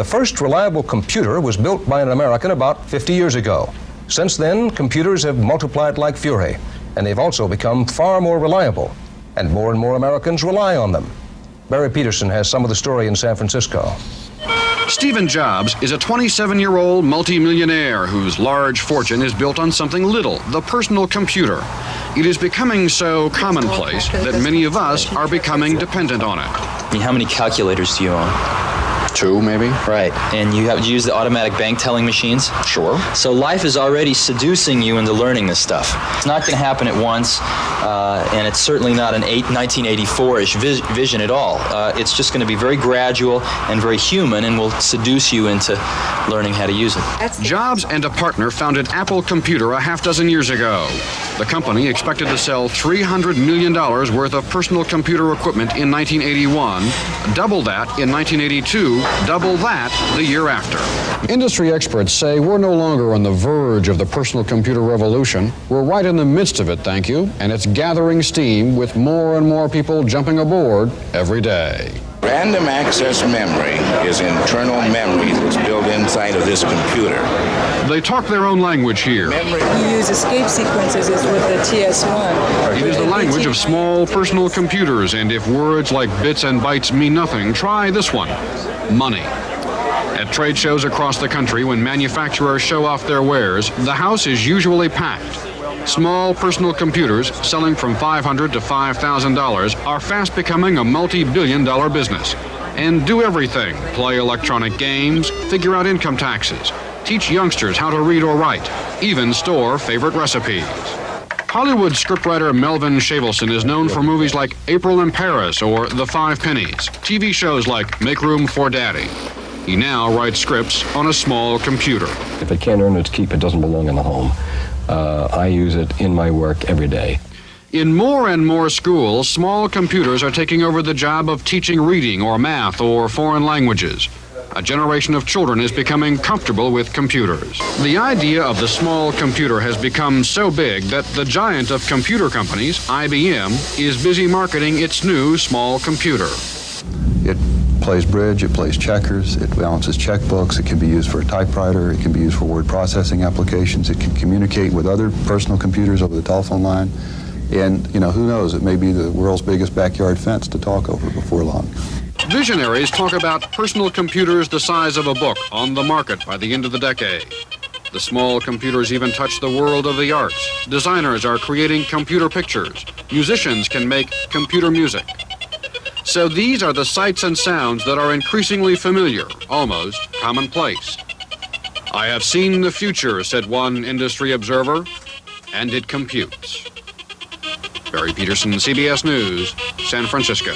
The first reliable computer was built by an American about 50 years ago. Since then, computers have multiplied like fury, and they've also become far more reliable, and more Americans rely on them. Barry Peterson has some of the story in San Francisco. Stephen Jobs is a 27-year-old multimillionaire whose large fortune is built on something little, the personal computer. It is becoming so commonplace that many of us are becoming dependent on it. How many calculators do you own? 2, maybe. Right. And you use the automatic bank telling machines? Sure. So life is already seducing you into learning this stuff. It's not going to happen at once, and it's certainly not an 1984-ish vision at all. It's just going to be very gradual and very human, and will seduce you into learning how to use it. Jobs and a partner founded Apple Computer a half dozen years ago. The company expected to sell $300 million worth of personal computer equipment in 1981, double that in 1982, double that the year after. Industry experts say we're no longer on the verge of the personal computer revolution. We're right in the midst of it, thank you, and it's gathering steam with more and more people jumping aboard every day. Random access memory is internal memory that's built inside of this computer. They talk their own language here. You use escape sequences with the TS1. It is the language of small personal computers, and if words like bits and bytes mean nothing, try this one: money. At trade shows across the country, when manufacturers show off their wares, the house is usually packed. Small personal computers, selling from $500 to $5,000, are fast becoming a multi-billion-dollar business. And do everything: play electronic games, figure out income taxes, teach youngsters how to read or write, even store favorite recipes. Hollywood scriptwriter Melvin Shavelson is known for movies like April in Paris or The Five Pennies, TV shows like Make Room for Daddy. He now writes scripts on a small computer. If it can't earn its keep, it doesn't belong in the home. I use it in my work every day. In more and more schools, small computers are taking over the job of teaching reading or math or foreign languages. A generation of children is becoming comfortable with computers. The idea of the small computer has become so big that the giant of computer companies, IBM, is busy marketing its new small computer. It plays bridge, it plays checkers, it balances checkbooks, it can be used for a typewriter, it can be used for word processing applications, it can communicate with other personal computers over the telephone line, and, you know, who knows, it may be the world's biggest backyard fence to talk over before long. Visionaries talk about personal computers the size of a book on the market by the end of the decade. The small computers even touch the world of the arts. Designers are creating computer pictures. Musicians can make computer music. So these are the sights and sounds that are increasingly familiar, almost commonplace. I have seen the future, said one industry observer, and it computes. Barry Peterson, CBS News, San Francisco.